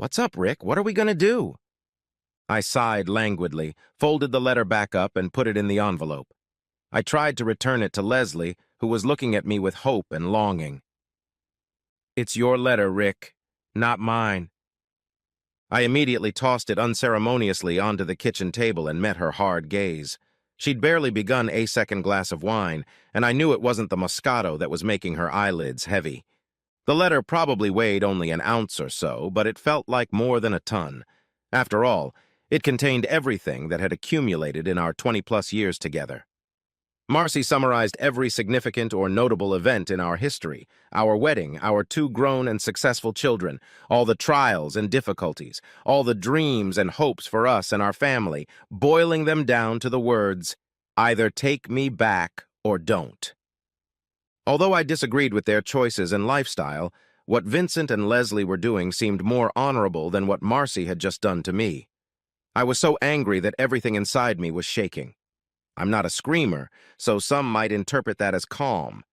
What's up, Rick? What are we gonna do? I sighed languidly, folded the letter back up, and put it in the envelope. I tried to return it to Leslie, who was looking at me with hope and longing. It's your letter, Rick, not mine. I immediately tossed it unceremoniously onto the kitchen table and met her hard gaze. She'd barely begun a second glass of wine, and I knew it wasn't the Moscato that was making her eyelids heavy. The letter probably weighed only an ounce or so, but it felt like more than a ton. After all, it contained everything that had accumulated in our 20-plus years together. Marcy summarized every significant or notable event in our history: our wedding, our 2 grown and successful children, all the trials and difficulties, all the dreams and hopes for us and our family, boiling them down to the words, "Either take me back or don't." Although I disagreed with their choices and lifestyle, what Vincent and Leslie were doing seemed more honorable than what Marcy had just done to me. I was so angry that everything inside me was shaking. I'm not a screamer, so some might interpret that as calm.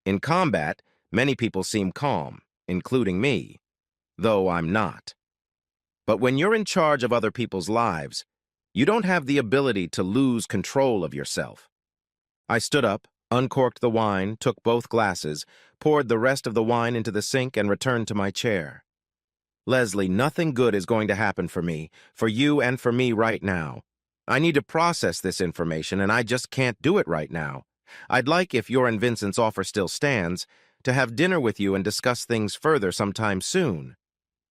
In combat, many people seem calm, including me, though I'm not. But when you're in charge of other people's lives, you don't have the ability to lose control of yourself. I stood up, uncorked the wine, took both glasses, poured the rest of the wine into the sink, and returned to my chair. Leslie, nothing good is going to happen for me, for you, and for me right now. I need to process this information, and I just can't do it right now. I'd like, if your and Vincent's offer still stands, to have dinner with you and discuss things further sometime soon.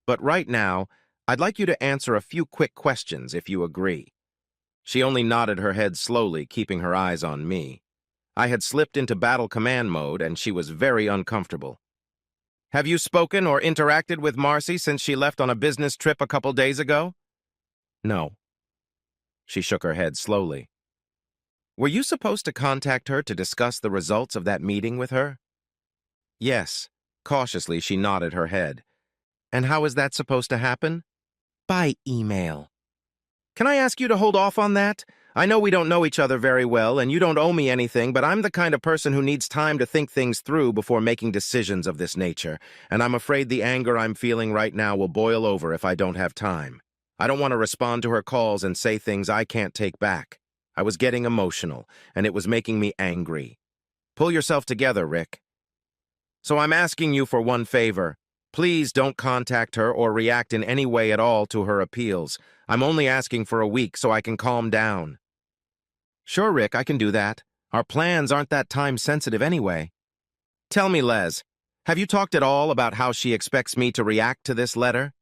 But right now, I'd like you to answer a few quick questions, if you agree. She only nodded her head slowly, keeping her eyes on me. I had slipped into battle command mode, and she was very uncomfortable. Have you spoken or interacted with Marcy since she left on a business trip a couple days ago? No. She shook her head slowly. Were you supposed to contact her to discuss the results of that meeting with her? Yes. Cautiously, she nodded her head. And how is that supposed to happen? By email. Can I ask you to hold off on that? I know we don't know each other very well, and you don't owe me anything, but I'm the kind of person who needs time to think things through before making decisions of this nature, and I'm afraid the anger I'm feeling right now will boil over if I don't have time. I don't want to respond to her calls and say things I can't take back. I was getting emotional, and it was making me angry. Pull yourself together, Rick. So I'm asking you for one favor. Please don't contact her or react in any way at all to her appeals. I'm only asking for a week so I can calm down. Sure, Rick, I can do that. Our plans aren't that time-sensitive anyway. Tell me, Les, have you talked at all about how she expects me to react to this letter?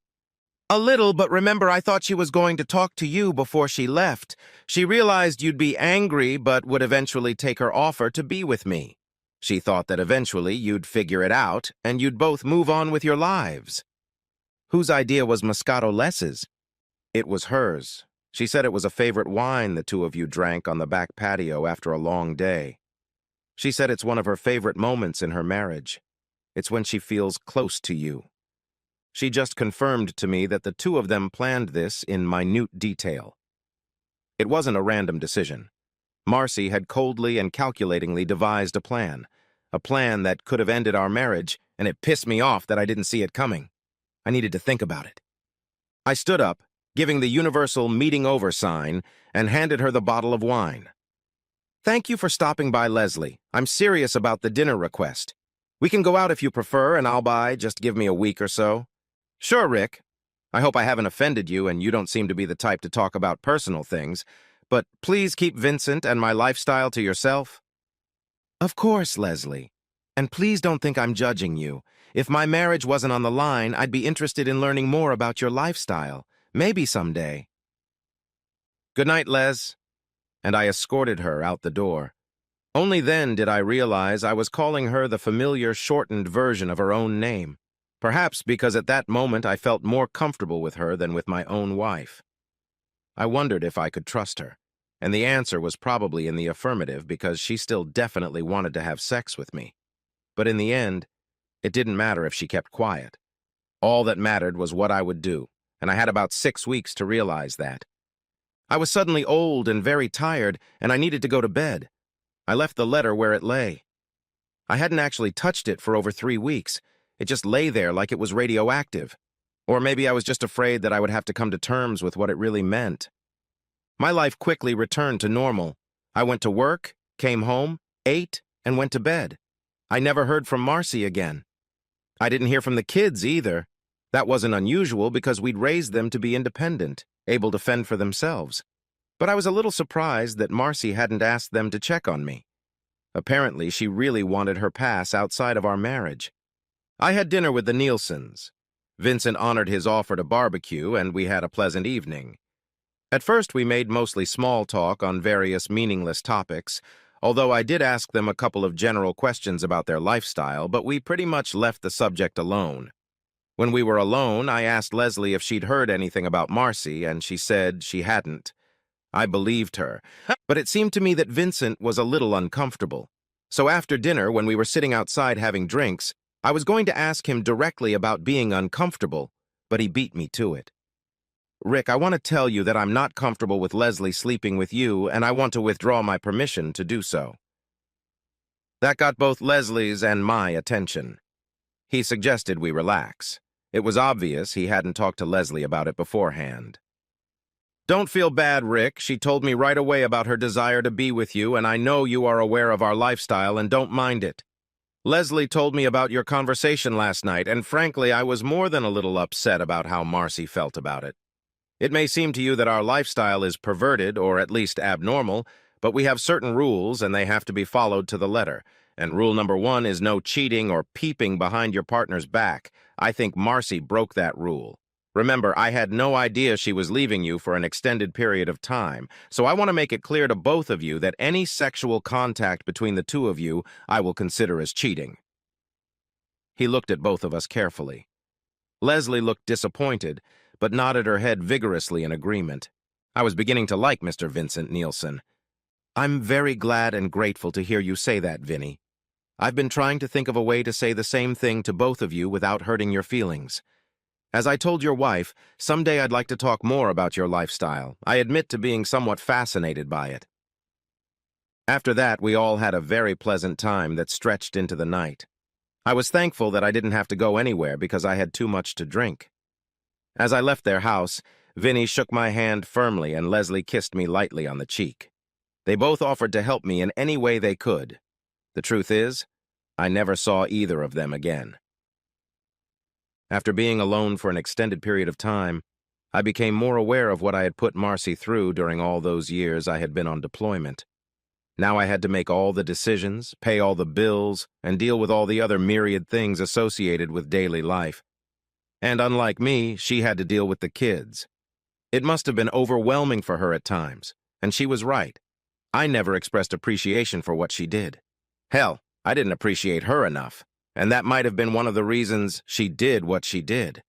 A little, but remember, I thought she was going to talk to you before she left. She realized you'd be angry, but would eventually take her offer to be with me. She thought that eventually you'd figure it out, and you'd both move on with your lives. Whose idea was Moscato Les's? It was hers. She said it was a favorite wine the 2 of you drank on the back patio after a long day. She said it's one of her favorite moments in her marriage. It's when she feels close to you. She just confirmed to me that the 2 of them planned this in minute detail. It wasn't a random decision. Marcy had coldly and calculatingly devised a plan that could have ended our marriage, and it pissed me off that I didn't see it coming. I needed to think about it. I stood up, giving the universal meeting over sign, and handed her the bottle of wine. Thank you for stopping by, Leslie. I'm serious about the dinner request. We can go out if you prefer, and I'll buy, just give me a week or so. Sure, Rick. I hope I haven't offended you, and you don't seem to be the type to talk about personal things, but please keep Vincent and my lifestyle to yourself. Of course, Leslie. And please don't think I'm judging you. If my marriage wasn't on the line, I'd be interested in learning more about your lifestyle. Maybe someday. Good night, Les. And I escorted her out the door. Only then did I realize I was calling her the familiar shortened version of her own name. Perhaps because at that moment I felt more comfortable with her than with my own wife. I wondered if I could trust her, and the answer was probably in the affirmative because she still definitely wanted to have sex with me. But in the end, it didn't matter if she kept quiet. All that mattered was what I would do, and I had about 6 weeks to realize that. I was suddenly old and very tired, and I needed to go to bed. I left the letter where it lay. I hadn't actually touched it for over 3 weeks. It just lay there like it was radioactive. Or maybe I was just afraid that I would have to come to terms with what it really meant. My life quickly returned to normal. I went to work, came home, ate, and went to bed. I never heard from Marcy again. I didn't hear from the kids either. That wasn't unusual because we'd raised them to be independent, able to fend for themselves. But I was a little surprised that Marcy hadn't asked them to check on me. Apparently, she really wanted her pass outside of our marriage. I had dinner with the Nielsen's. Vincent honored his offer to barbecue, and we had a pleasant evening. At first, we made mostly small talk on various meaningless topics, although I did ask them a couple of general questions about their lifestyle, but we pretty much left the subject alone. When we were alone, I asked Leslie if she'd heard anything about Marcy, and she said she hadn't. I believed her, but it seemed to me that Vincent was a little uncomfortable. So after dinner, when we were sitting outside having drinks, I was going to ask him directly about being uncomfortable, but he beat me to it. Rick, I want to tell you that I'm not comfortable with Leslie sleeping with you, and I want to withdraw my permission to do so. That got both Leslie's and my attention. He suggested we relax. It was obvious he hadn't talked to Leslie about it beforehand. Don't feel bad, Rick. She told me right away about her desire to be with you, and I know you are aware of our lifestyle and don't mind it. Leslie told me about your conversation last night, and frankly, I was more than a little upset about how Marcy felt about it. It may seem to you that our lifestyle is perverted, or at least abnormal, but we have certain rules, and they have to be followed to the letter. And rule number 1 is no cheating or peeping behind your partner's back. I think Marcy broke that rule. Remember, I had no idea she was leaving you for an extended period of time, so I want to make it clear to both of you that any sexual contact between the two of you I will consider as cheating. He looked at both of us carefully. Leslie looked disappointed, but nodded her head vigorously in agreement. I was beginning to like Mr. Vincent Nielsen. I'm very glad and grateful to hear you say that, Vinny. I've been trying to think of a way to say the same thing to both of you without hurting your feelings. As I told your wife, someday I'd like to talk more about your lifestyle. I admit to being somewhat fascinated by it. After that, we all had a very pleasant time that stretched into the night. I was thankful that I didn't have to go anywhere because I had too much to drink. As I left their house, Vinny shook my hand firmly and Leslie kissed me lightly on the cheek. They both offered to help me in any way they could. The truth is, I never saw either of them again. After being alone for an extended period of time, I became more aware of what I had put Marcy through during all those years I had been on deployment. Now I had to make all the decisions, pay all the bills, and deal with all the other myriad things associated with daily life. And unlike me, she had to deal with the kids. It must have been overwhelming for her at times, and she was right. I never expressed appreciation for what she did. Hell, I didn't appreciate her enough. And that might have been one of the reasons she did what she did.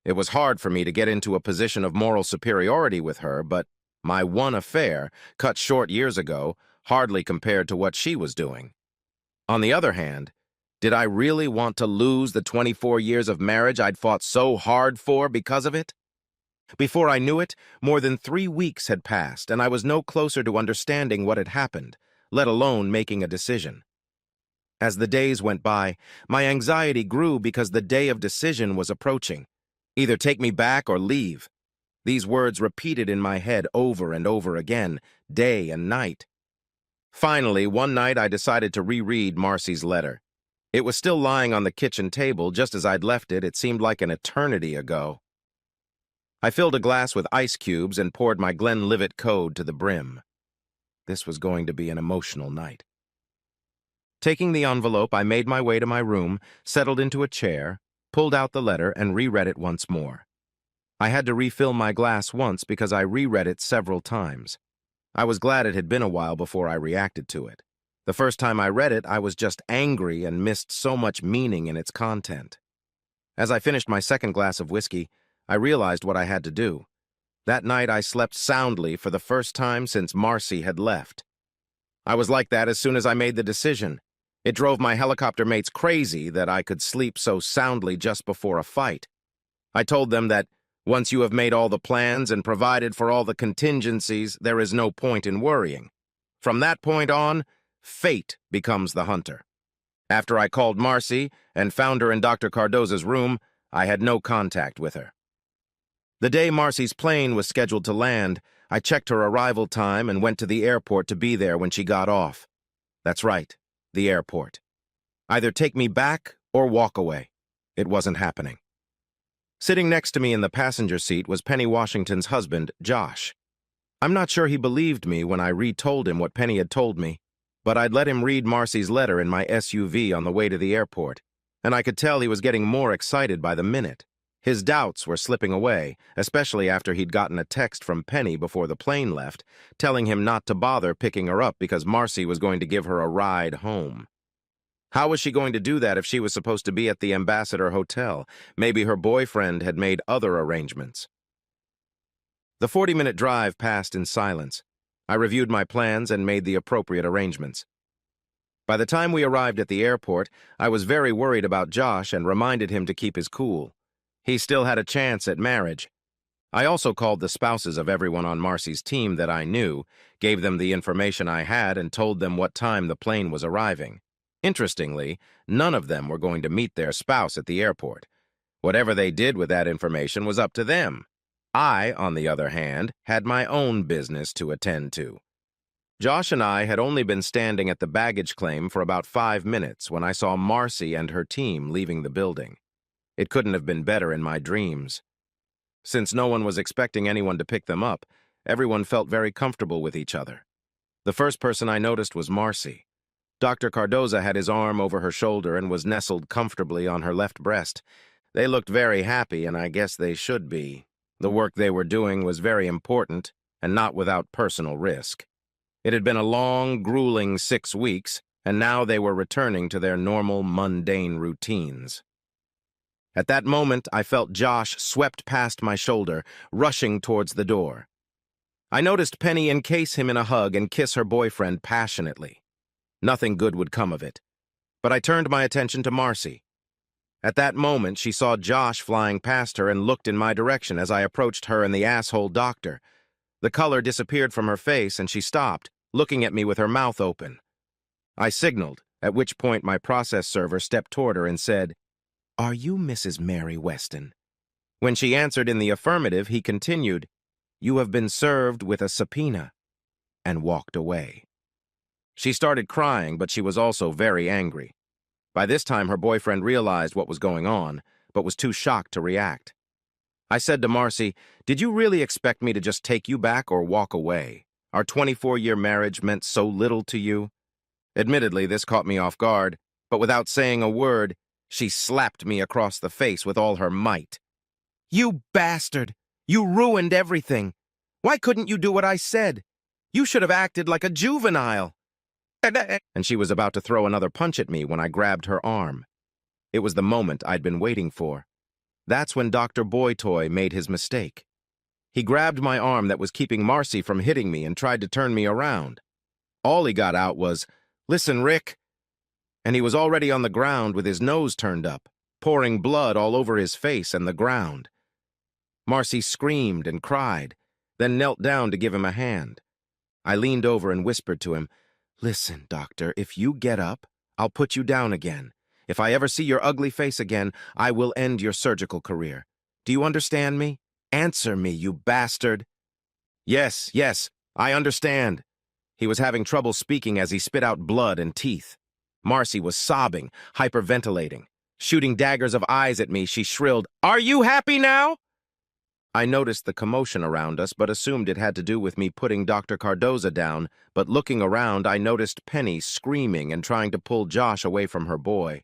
It was hard for me to get into a position of moral superiority with her, but my one affair, cut short years ago, hardly compared to what she was doing. On the other hand, did I really want to lose the 24 years of marriage I'd fought so hard for because of it? Before I knew it, more than 3 weeks had passed, and I was no closer to understanding what had happened, let alone making a decision. As the days went by, my anxiety grew because the day of decision was approaching. Either take me back or leave. These words repeated in my head over and over again, day and night. Finally, one night I decided to reread Marcy's letter. It was still lying on the kitchen table just as I'd left it. It seemed like an eternity ago. I filled a glass with ice cubes and poured my Glenlivet Code to the brim. This was going to be an emotional night. Taking the envelope, I made my way to my room, settled into a chair, pulled out the letter, and reread it once more. I had to refill my glass once because I reread it several times. I was glad it had been a while before I reacted to it. The first time I read it, I was just angry and missed so much meaning in its content. As I finished my second glass of whiskey, I realized what I had to do. That night I slept soundly for the first time since Marcy had left. I was like that as soon as I made the decision. It drove my helicopter mates crazy that I could sleep so soundly just before a fight. I told them that once you have made all the plans and provided for all the contingencies, there is no point in worrying. From that point on, fate becomes the hunter. After I called Marcy and found her in Dr. Cardoza's room, I had no contact with her. The day Marcy's plane was scheduled to land, I checked her arrival time and went to the airport to be there when she got off. That's right, the airport. Either take me back or walk away. It wasn't happening. Sitting next to me in the passenger seat was Penny Washington's husband, Josh. I'm not sure he believed me when I retold him what Penny had told me, but I'd let him read Marcy's letter in my SUV on the way to the airport, and I could tell he was getting more excited by the minute. His doubts were slipping away, especially after he'd gotten a text from Penny before the plane left, telling him not to bother picking her up because Marcy was going to give her a ride home. How was she going to do that if she was supposed to be at the Ambassador Hotel? Maybe her boyfriend had made other arrangements. The 40-minute drive passed in silence. I reviewed my plans and made the appropriate arrangements. By the time we arrived at the airport, I was very worried about Josh and reminded him to keep his cool. He still had a chance at marriage. I also called the spouses of everyone on Marcy's team that I knew, gave them the information I had, and told them what time the plane was arriving. Interestingly, none of them were going to meet their spouse at the airport. Whatever they did with that information was up to them. I, on the other hand, had my own business to attend to. Josh and I had only been standing at the baggage claim for about 5 minutes when I saw Marcy and her team leaving the building. It couldn't have been better in my dreams. Since no one was expecting anyone to pick them up, everyone felt very comfortable with each other. The first person I noticed was Marcy. Dr. Cardoza had his arm over her shoulder and was nestled comfortably on her left breast. They looked very happy, and I guess they should be. The work they were doing was very important, and not without personal risk. It had been a long, grueling 6 weeks, and now they were returning to their normal, mundane routines. At that moment, I felt Josh swept past my shoulder, rushing towards the door. I noticed Penny encase him in a hug and kiss her boyfriend passionately. Nothing good would come of it. But I turned my attention to Marcy. At that moment, she saw Josh flying past her and looked in my direction as I approached her and the asshole doctor. The color disappeared from her face and she stopped, looking at me with her mouth open. I signaled, at which point my process server stepped toward her and said, "Are you Mrs. Mary Weston?" When she answered in the affirmative, he continued, "You have been served with a subpoena," and walked away. She started crying, but she was also very angry. By this time, her boyfriend realized what was going on, but was too shocked to react. I said to Marcy, "Did you really expect me to just take you back or walk away? Our 24-year marriage meant so little to you?" Admittedly, this caught me off guard, but without saying a word, she slapped me across the face with all her might. "You bastard! You ruined everything! Why couldn't you do what I said? You should have acted like a juvenile!" And she was about to throw another punch at me when I grabbed her arm. It was the moment I'd been waiting for. That's when Dr. Boytoy made his mistake. He grabbed my arm that was keeping Marcy from hitting me and tried to turn me around. All he got out was, "Listen, Rick," and he was already on the ground with his nose turned up, pouring blood all over his face and the ground. Marcy screamed and cried, then knelt down to give him a hand. I leaned over and whispered to him, "Listen, doctor, if you get up, I'll put you down again. If I ever see your ugly face again, I will end your surgical career. Do you understand me? Answer me, you bastard." Yes, I understand." He was having trouble speaking as he spit out blood and teeth. Marcy was sobbing, hyperventilating. Shooting daggers of eyes at me, she shrilled, "Are you happy now?" I noticed the commotion around us, but assumed it had to do with me putting Dr. Cardoza down, but looking around, I noticed Penny screaming and trying to pull Josh away from her boy.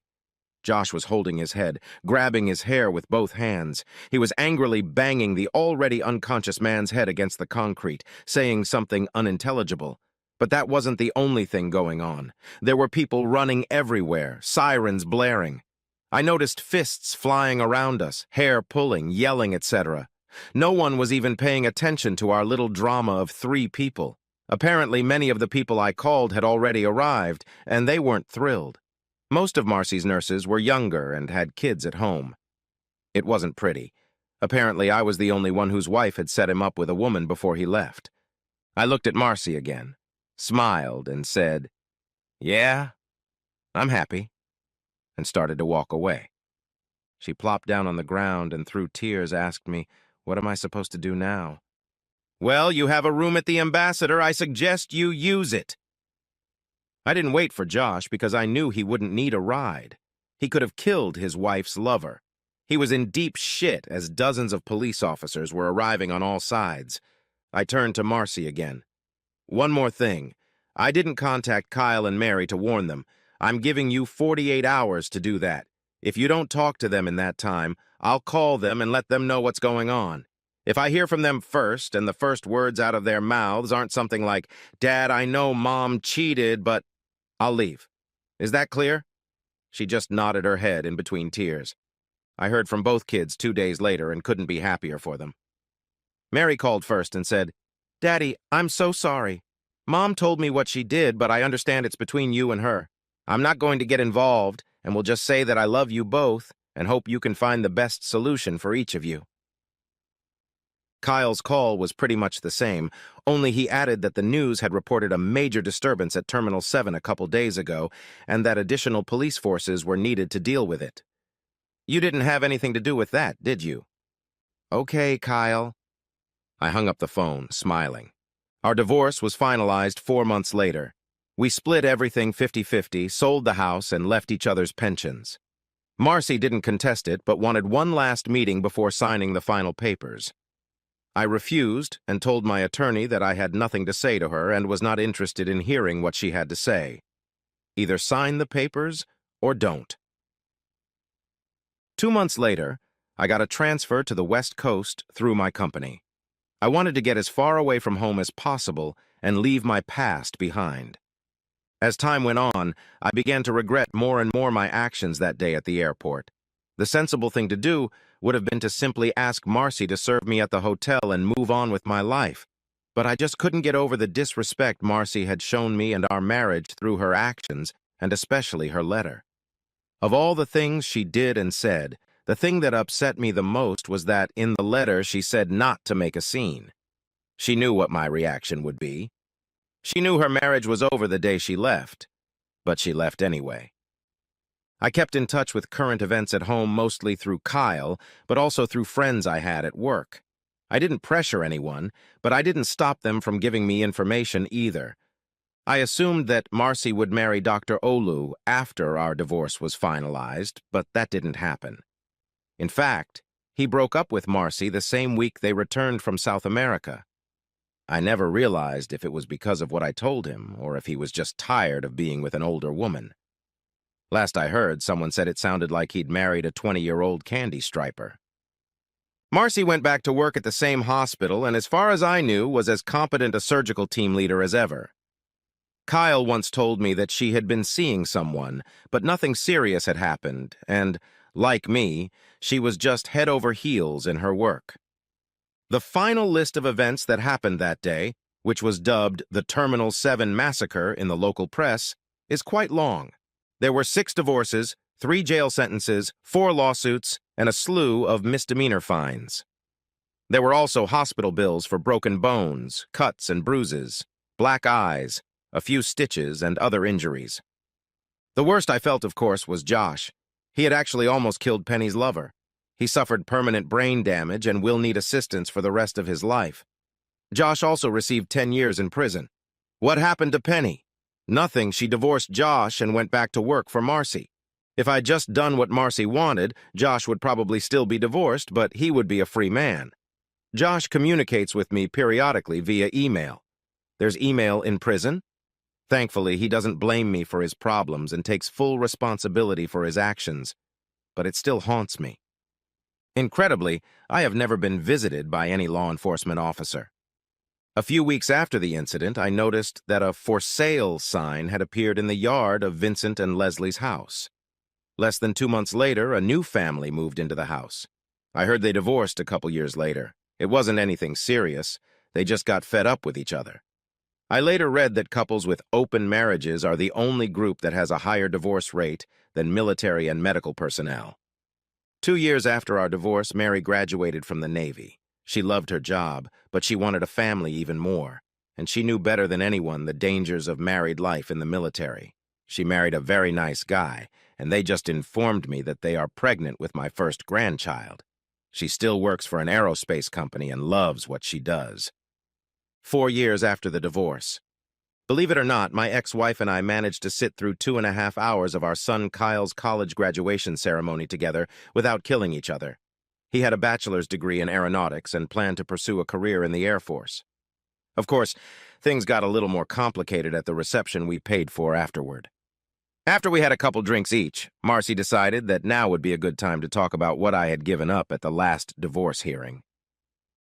Josh was holding his head, grabbing his hair with both hands. He was angrily banging the already unconscious man's head against the concrete, saying something unintelligible. But that wasn't the only thing going on. There were people running everywhere, sirens blaring. I noticed fists flying around us, hair pulling, yelling, etc. No one was even paying attention to our little drama of 3 people. Apparently, many of the people I called had already arrived, and they weren't thrilled. Most of Marcy's nurses were younger and had kids at home. It wasn't pretty. Apparently, I was the only one whose wife had set him up with a woman before he left. I looked at Marcy again, smiled, and said, "Yeah, I'm happy," and started to walk away. She plopped down on the ground and through tears asked me, What am I supposed to do now? Well, you have a room at the Ambassador. I suggest you use it. I didn't wait for Josh because I knew he wouldn't need a ride. He could have killed his wife's lover. He was in deep shit as dozens of police officers were arriving on all sides. I turned to Marcy again. One more thing. I didn't contact Kyle and Mary to warn them. I'm giving you 48 hours to do that. If you don't talk to them in that time, I'll call them and let them know what's going on. If I hear from them first, and the first words out of their mouths aren't something like, "Dad, I know Mom cheated, but..." I'll leave. Is that clear? She just nodded her head in between tears. I heard from both kids 2 days later and couldn't be happier for them. Mary called first and said, "Daddy, I'm so sorry. Mom told me what she did, but I understand it's between you and her. I'm not going to get involved, and will just say that I love you both and hope you can find the best solution for each of you." Kyle's call was pretty much the same, only he added that the news had reported a major disturbance at Terminal 7 a couple days ago and that additional police forces were needed to deal with it. "You didn't have anything to do with that, did you?" "Okay, Kyle." I hung up the phone, smiling. Our divorce was finalized 4 months later. We split everything 50-50, sold the house, and left each other's pensions. Marcy didn't contest it, but wanted one last meeting before signing the final papers. I refused and told my attorney that I had nothing to say to her and was not interested in hearing what she had to say. Either sign the papers or don't. 2 months later, I got a transfer to the West Coast through my company. I wanted to get as far away from home as possible and leave my past behind. As time went on, I began to regret more and more my actions that day at the airport. The sensible thing to do would have been to simply ask Marcy to serve me at the hotel and move on with my life. But I just couldn't get over the disrespect Marcy had shown me and our marriage through her actions, and especially her letter. Of all the things she did and said, the thing that upset me the most was that in the letter she said not to make a scene. She knew what my reaction would be. She knew her marriage was over the day she left, but she left anyway. I kept in touch with current events at home mostly through Kyle, but also through friends I had at work. I didn't pressure anyone, but I didn't stop them from giving me information either. I assumed that Marcy would marry Dr. Olu after our divorce was finalized, but that didn't happen. In fact, he broke up with Marcy the same week they returned from South America. I never realized if it was because of what I told him or if he was just tired of being with an older woman. Last I heard, someone said it sounded like he'd married a 20-year-old candy striper. Marcy went back to work at the same hospital and, as far as I knew, was as competent a surgical team leader as ever. Kyle once told me that she had been seeing someone, but nothing serious had happened, and, like me, she was just head over heels in her work. The final list of events that happened that day, which was dubbed the Terminal 7 Massacre in the local press, is quite long. There were 6 divorces, 3 jail sentences, 4 lawsuits, and a slew of misdemeanor fines. There were also hospital bills for broken bones, cuts and bruises, black eyes, a few stitches, and other injuries. The worst I felt, of course, was Josh. He had actually almost killed Penny's lover. He suffered permanent brain damage and will need assistance for the rest of his life. Josh also received 10 years in prison. What happened to Penny? Nothing. She divorced Josh and went back to work for Marcy. If I'd just done what Marcy wanted, Josh would probably still be divorced, but he would be a free man. Josh communicates with me periodically via email. There's email in prison. Thankfully, he doesn't blame me for his problems and takes full responsibility for his actions, but it still haunts me. Incredibly, I have never been visited by any law enforcement officer. A few weeks after the incident, I noticed that a "for sale" sign had appeared in the yard of Vincent and Leslie's house. Less than 2 months later, a new family moved into the house. I heard they divorced a couple years later. It wasn't anything serious. They just got fed up with each other. I later read that couples with open marriages are the only group that has a higher divorce rate than military and medical personnel. 2 years after our divorce, Mary graduated from the Navy. She loved her job, but she wanted a family even more, and she knew better than anyone the dangers of married life in the military. She married a very nice guy, and they just informed me that they are pregnant with my first grandchild. She still works for an aerospace company and loves what she does. 4 years after the divorce. Believe it or not, my ex-wife and I managed to sit through 2.5 hours of our son Kyle's college graduation ceremony together without killing each other. He had a bachelor's degree in aeronautics and planned to pursue a career in the Air Force. Of course, things got a little more complicated at the reception we paid for afterward. After we had a couple drinks each, Marcy decided that now would be a good time to talk about what I had given up at the last divorce hearing.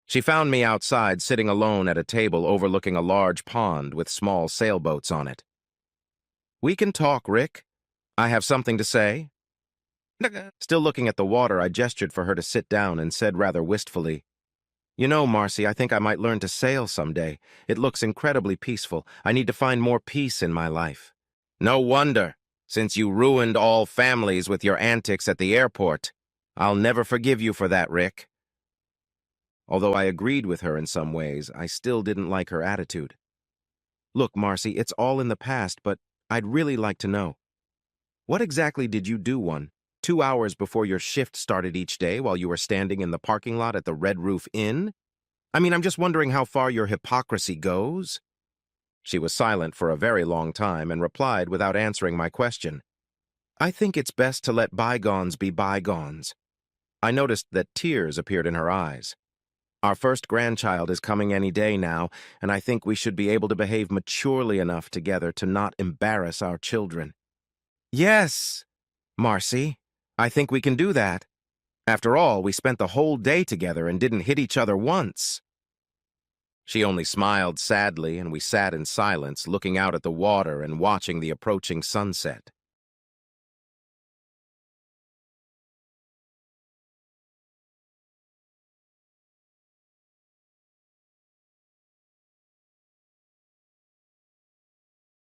She found me outside sitting alone at a table overlooking a large pond with small sailboats on it. "We can talk, Rick. I have something to say." Still looking at the water, I gestured for her to sit down and said rather wistfully, "You know, Marcy, I think I might learn to sail someday. It looks incredibly peaceful. I need to find more peace in my life." "No wonder, since you ruined all families with your antics at the airport. I'll never forgive you for that, Rick." Although I agreed with her in some ways, I still didn't like her attitude. "Look, Marcy, it's all in the past, but I'd really like to know. What exactly did you do 2 hours before your shift started each day while you were standing in the parking lot at the Red Roof Inn? I mean, I'm just wondering how far your hypocrisy goes." She was silent for a very long time and replied without answering my question. "I think it's best to let bygones be bygones." I noticed that tears appeared in her eyes. "Our first grandchild is coming any day now, and I think we should be able to behave maturely enough together to not embarrass our children." "Yes, Marcy, I think we can do that. After all, we spent the whole day together and didn't hit each other once." She only smiled sadly, and we sat in silence, looking out at the water and watching the approaching sunset.